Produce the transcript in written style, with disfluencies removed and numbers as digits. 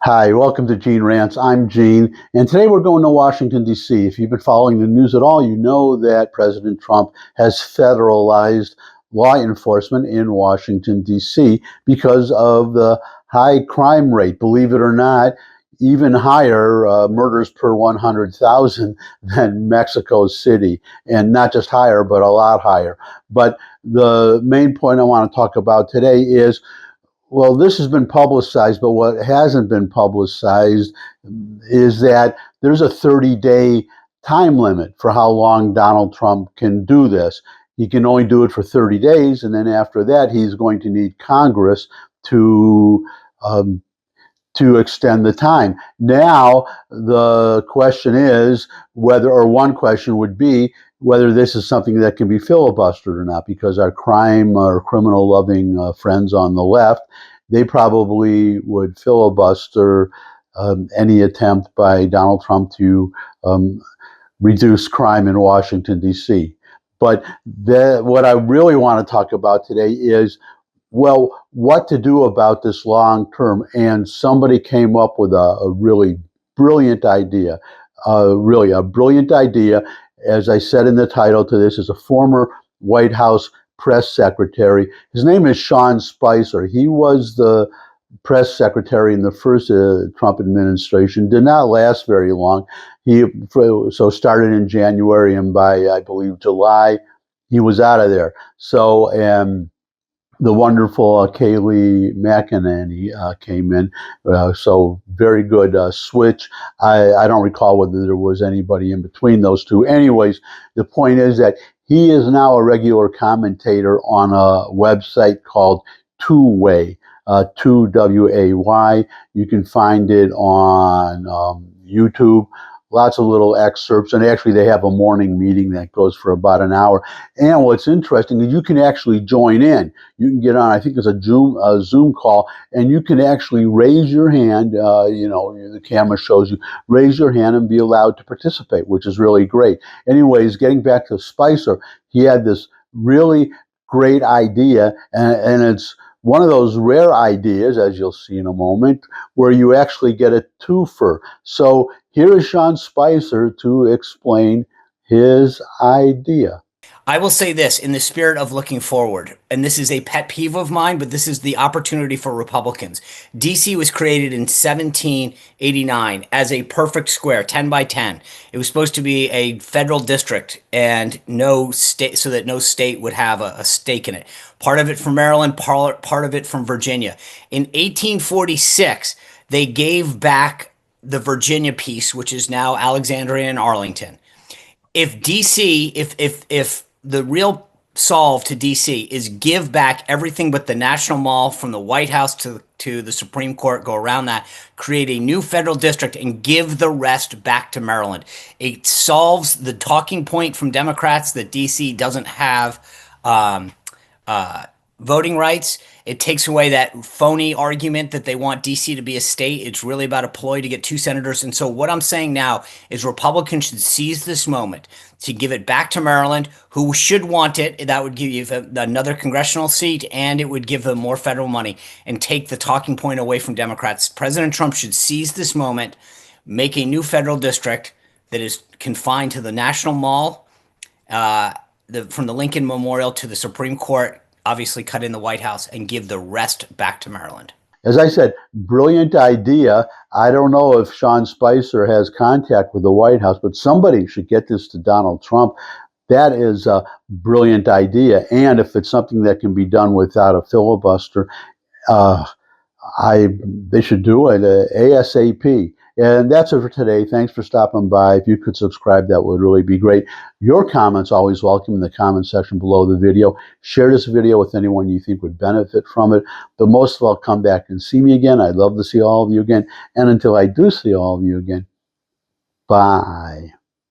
Hi, welcome to Gene Rants. I'm Gene, and today we're going to Washington, D.C. If you've been following the news at all, you know that President Trump has federalized law enforcement in Washington, D.C. because of the high crime rate. Believe it or not, even higher murders per 100,000 than Mexico City, and not just higher, but a lot higher. But the main point I want to talk about today is, well, this has been publicized, but what hasn't been publicized is that there's a 30-day time limit for how long Donald Trump can do this. He can only do it for 30 days, and then after that, he's going to need Congress to um, to extend the time. Now, the question is whether, or one question would be, whether this is something that can be filibustered or not, because our crime or criminal loving friends on the left, they probably would filibuster any attempt by Donald Trump to um, reduce crime in Washington, D.C. But what I really want to talk about today is, well, what to do about this long term. And somebody came up with a really brilliant idea, really a brilliant idea. As I said in the title to this, is a former White House press secretary. His name is Sean Spicer. He was the press secretary in the first Trump administration. Did not last very long. He started in January, and by I believe July, he was out of there. So the wonderful Kayleigh McEnany came in. So very good switch. I don't recall whether there was anybody in between those two. Anyways, the point is that he is now a regular commentator on a website called Two Way, 2WAY. You can find it on YouTube. Lots of little excerpts, and actually they have a morning meeting that goes for about an hour. And what's interesting is you can actually join in. You can get on, I think it's a Zoom call, and you can actually raise your hand. The camera shows you, raise your hand and be allowed to participate, which is really great. Anyways, getting back to Spicer, he had this really great idea, and it's one of those rare ideas, as you'll see in a moment, where you actually get a twofer. So here is Sean Spicer to explain his idea. I will say this in the spirit of looking forward, and this is a pet peeve of mine, but this is the opportunity for Republicans. DC was created in 1789 as a perfect square, 10 by 10. It was supposed to be a federal district and no state, so that no state would have a stake in it. Part of it from Maryland, part of it from Virginia. In 1846, they gave back the Virginia piece, which is now Alexandria and Arlington. If DC, if the real solve to DC is give back everything but the National Mall from the White House to the Supreme Court, go around that, create a new federal district, and give the rest back to Maryland. It solves the talking point from Democrats that DC doesn't have voting rights. It takes away that phony argument that they want DC to be a state. It's really about a ploy to get two senators. And so what I'm saying now is Republicans should seize this moment to give it back to Maryland, who should want it. That would give you another congressional seat, and it would give them more federal money and take the talking point away from Democrats. President Trump should seize this moment, make a new federal district that is confined to the National Mall, from the Lincoln Memorial to the Supreme Court, obviously cut in the White House, and give the rest back to Maryland. As I said, brilliant idea. I don't know if Sean Spicer has contact with the White House, but somebody should get this to Donald Trump. That is a brilliant idea. And if it's something that can be done without a filibuster, they should do it ASAP. And that's it for today. Thanks for stopping by. If you could subscribe, that would really be great. Your comments always welcome in the comment section below the video. Share this video with anyone you think would benefit from it. But most of all, come back and see me again. I'd love to see all of you again. And until I do see all of you again, bye.